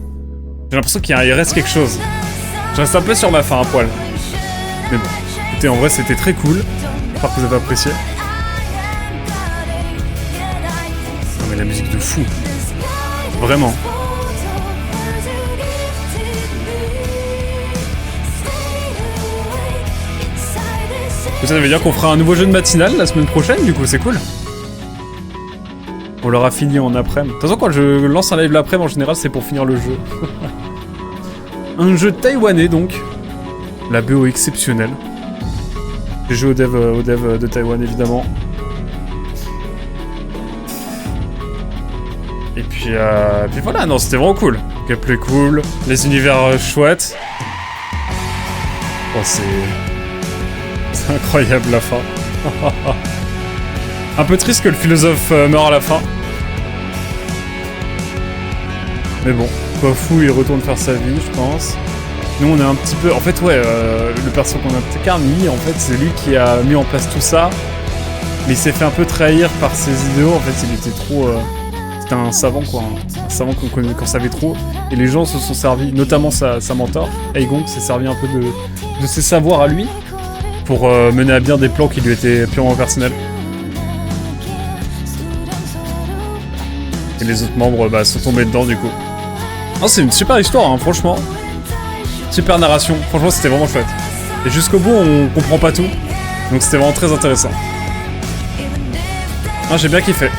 J'ai l'impression qu'il reste quelque chose. Je reste un peu sur ma faim, un poil. Mais bon. Écoutez, en vrai, c'était très cool. J'espère que vous avez apprécié. Non mais la musique de fou. Vraiment. Ça veut dire qu'on fera un nouveau jeu de matinale la semaine prochaine, du coup, c'est cool. On l'aura fini en après-midi. De toute façon, quand je lance un live l'après-midi, en général, c'est pour finir le jeu. Un jeu taïwanais, donc. La BO exceptionnelle. J'ai joué au dev de Taïwan, évidemment. Et puis voilà, non, c'était vraiment cool. Gameplay cool, les univers chouettes. Oh, c'est incroyable, la fin. Un peu triste que le philosophe meure à la fin. Mais bon, pas fou, il retourne faire sa vie, je pense. Nous, on est un petit peu... En fait, ouais, le perso qu'on incarne, Yi, en fait, c'est lui qui a mis en place tout ça. Mais il s'est fait un peu trahir par ses idéaux. En fait, il était trop... C'était un savant, quoi. Un savant qu'on savait trop. Et les gens se sont servis, notamment sa mentor, Aigong, s'est servi un peu de ses savoirs à lui pour mener à bien des plans qui lui étaient purement personnels. Et les autres membres sont tombés dedans, du coup. Oh, c'est une super histoire, hein, franchement. Super narration, franchement c'était vraiment chouette. Et jusqu'au bout on comprend pas tout, donc c'était vraiment très intéressant. Ah, j'ai bien kiffé.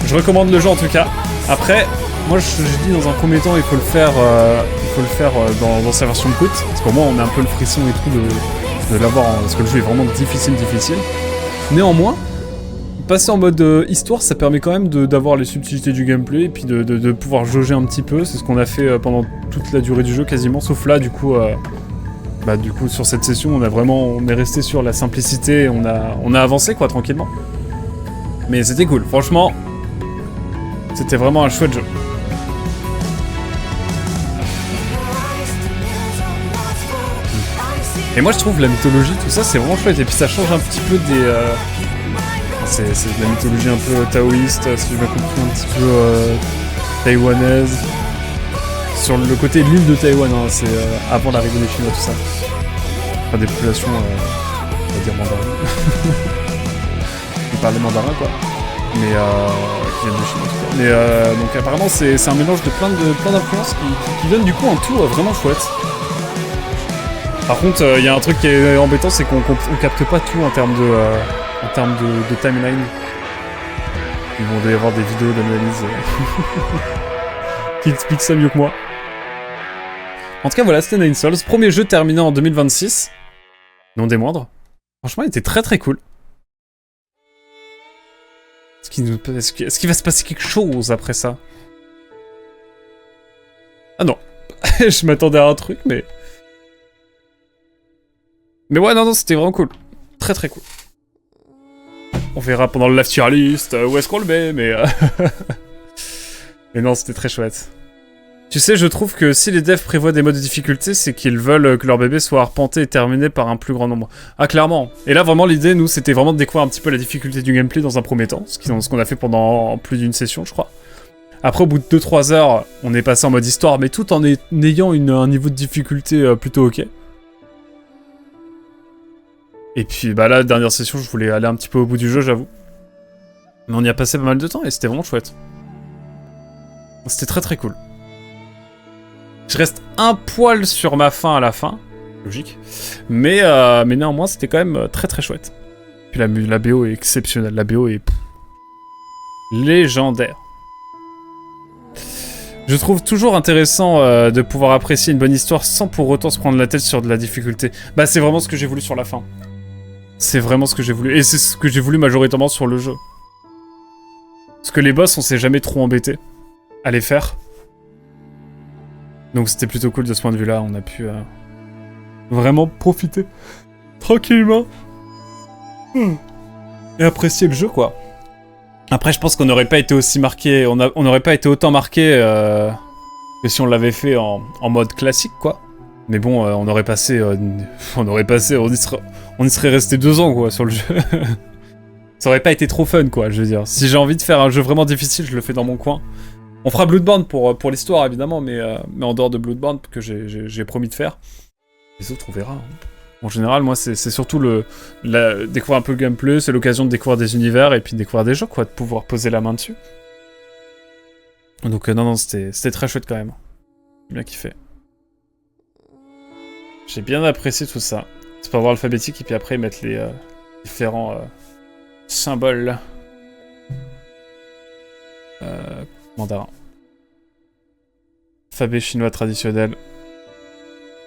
Je recommande le jeu en tout cas. Après, moi je dis dans un premier temps il faut le faire, dans sa version brute, parce qu'au moins on a un peu le frisson et tout de l'avoir, parce que le jeu est vraiment difficile. Néanmoins, passer en mode histoire, ça permet quand même d'avoir les subtilités du gameplay et puis de pouvoir jauger un petit peu. C'est ce qu'on a fait pendant toute la durée du jeu quasiment, sauf là du coup sur cette session on est resté sur la simplicité et on a avancé quoi tranquillement. Mais c'était cool, franchement, c'était vraiment un chouette jeu. Et moi je trouve la mythologie, tout ça c'est vraiment chouette et puis ça change un petit peu des... C'est de la mythologie un peu taoïste, si j'ai bien compris, un petit peu taïwanaise. Sur le côté de l'île de Taïwan, hein, c'est avant l'arrivée des Chinois, tout ça. Enfin, des populations, on va dire mandarines. Ils parlent mandarin, quoi. Mais qui viennent de Chine, en tout cas. Mais donc apparemment, c'est un mélange de plein d'influences qui donne du coup un tout vraiment chouette. Par contre, il y a un truc qui est embêtant, c'est qu'on capte pas tout en termes de timeline. Ils vont y avoir des vidéos d'analyse qui expliquent ça mieux que moi. En tout cas, voilà, c'était Nine Sols. Premier jeu terminé en 2026. Non des moindres. Franchement, il était très très cool. Est-ce qu'il va se passer quelque chose après ça? Ah non. Je m'attendais à un truc, mais... Mais ouais, non, c'était vraiment cool. Très très cool. On verra pendant le live tier list où est-ce qu'on le met, mais... Mais non, c'était très chouette. Tu sais, je trouve que si les devs prévoient des modes de difficulté, c'est qu'ils veulent que leur bébé soit arpenté et terminé par un plus grand nombre. Ah, clairement. Et là, vraiment, l'idée, nous, c'était vraiment de découvrir un petit peu la difficulté du gameplay dans un premier temps, ce qu'on a fait pendant plus d'une session, je crois. Après, au bout de 2-3 heures, on est passé en mode histoire, mais tout en ayant un niveau de difficulté plutôt ok. Et puis, bah là, dernière session, je voulais aller un petit peu au bout du jeu, j'avoue. Mais on y a passé pas mal de temps et c'était vraiment chouette. C'était très très cool. Je reste un poil sur ma faim à la fin, logique. Mais néanmoins, c'était quand même très très chouette. Puis la BO est exceptionnelle, la BO est légendaire. Je trouve toujours intéressant de pouvoir apprécier une bonne histoire sans pour autant se prendre la tête sur de la difficulté. Bah c'est vraiment ce que j'ai voulu sur la fin. C'est vraiment ce que j'ai voulu. Et c'est ce que j'ai voulu majoritairement sur le jeu. Parce que les boss, on s'est jamais trop embêté à les faire. Donc c'était plutôt cool de ce point de vue-là, on a pu vraiment profiter tranquillement et apprécier le jeu, quoi. Après, je pense qu'on n'aurait pas été aussi marqué, on n'aurait pas été autant marqué que si on l'avait fait en mode classique, quoi. Mais bon, on y serait resté 2 ans, quoi, sur le jeu. Ça aurait pas été trop fun, quoi, je veux dire. Si j'ai envie de faire un jeu vraiment difficile, je le fais dans mon coin. On fera Bloodborne pour l'histoire, évidemment, mais en dehors de Bloodborne, que j'ai promis de faire. Les autres, on verra. Hein. En général, moi, c'est surtout découvrir un peu le gameplay, c'est l'occasion de découvrir des univers et puis de découvrir des jeux, quoi, de pouvoir poser la main dessus. Donc, non, c'était très chouette, quand même. J'ai bien kiffé. J'ai bien apprécié tout ça. C'est par ordre alphabétique et puis après, mettre les différents symboles. Mandarin. Alphabet chinois traditionnel.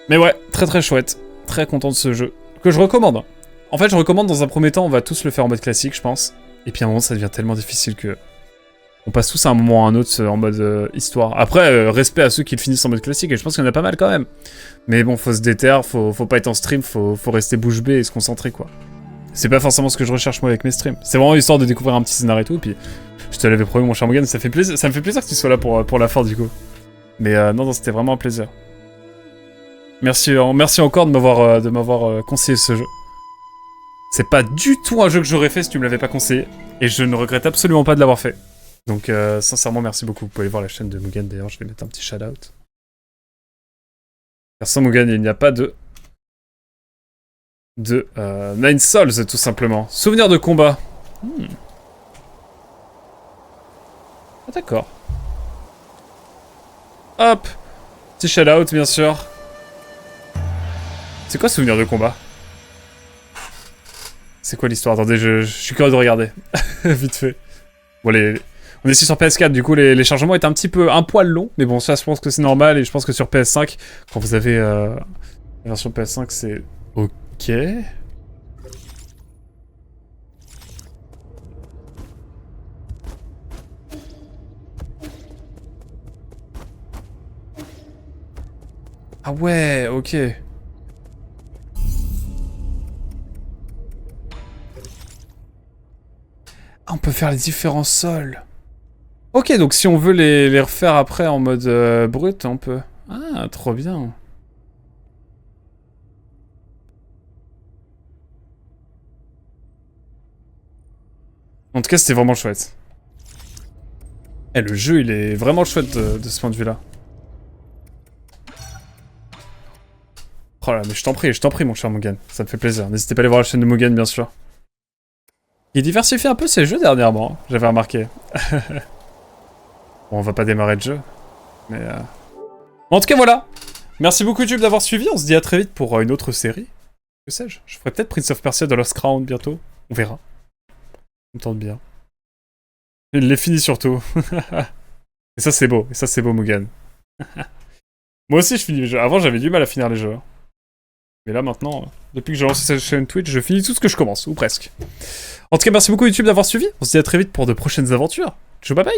Mais ouais, très très chouette. Très content de ce jeu. Que je recommande. En fait, je recommande dans un premier temps, on va tous le faire en mode classique, je pense. Et puis à un moment, ça devient tellement difficile que... On passe tous à un moment ou à un autre en mode histoire. Après, respect à ceux qui le finissent en mode classique, et je pense qu'il y en a pas mal quand même. Mais bon, faut se déterre, faut pas être en stream, faut rester bouche bée et se concentrer, quoi. C'est pas forcément ce que je recherche moi avec mes streams. C'est vraiment histoire de découvrir un petit scénario et tout, et puis... Je te l'avais promis, mon cher Morgan, ça me fait plaisir que tu sois là pour la fin, du coup. Mais non, c'était vraiment un plaisir. Merci encore de m'avoir conseillé ce jeu. C'est pas du tout un jeu que j'aurais fait si tu me l'avais pas conseillé. Et je ne regrette absolument pas de l'avoir fait. Donc, sincèrement, merci beaucoup. Vous pouvez aller voir la chaîne de Mugen, d'ailleurs, je vais mettre un petit shout-out. Car sans Mugen, il n'y a pas de Nine Souls, tout simplement. Souvenir de combat. Ah, d'accord. Hop. Petit shout-out, bien sûr. C'est quoi souvenir de combat? C'est quoi l'histoire? Attendez, je suis curieux de regarder. Vite fait. Bon, on est ici sur PS4, du coup, les chargements étaient un poil longs. Mais bon, ça, je pense que c'est normal. Et je pense que sur PS5, quand vous avez la version PS5, c'est ok. Ah ouais, ok. Ah, on peut faire les différents sols. Ok, donc si on veut les refaire après en mode brut, on peut. Ah, trop bien. En tout cas, c'était vraiment chouette. Eh, le jeu, il est vraiment chouette de ce point de vue-là. Oh là, mais je t'en prie, mon cher Mugen. Ça me fait plaisir. N'hésitez pas à aller voir la chaîne de Mugen, bien sûr. Il diversifie un peu ses jeux dernièrement, hein, j'avais remarqué. Bon, on va pas démarrer le jeu, mais... En tout cas, voilà. Merci beaucoup, YouTube, d'avoir suivi. On se dit à très vite pour une autre série. Que sais-je? Je ferai peut-être Prince of Persia The Lost Crown bientôt. On verra. On me tente bien. Il les finit surtout. Et ça, c'est beau. Mugen. Moi aussi, je finis les jeux. Avant, j'avais du mal à finir les jeux. Mais là, maintenant, depuis que j'ai lancé cette chaîne Twitch, je finis tout ce que je commence, ou presque. En tout cas, merci beaucoup YouTube d'avoir suivi. On se dit à très vite pour de prochaines aventures. Ciao, bye bye.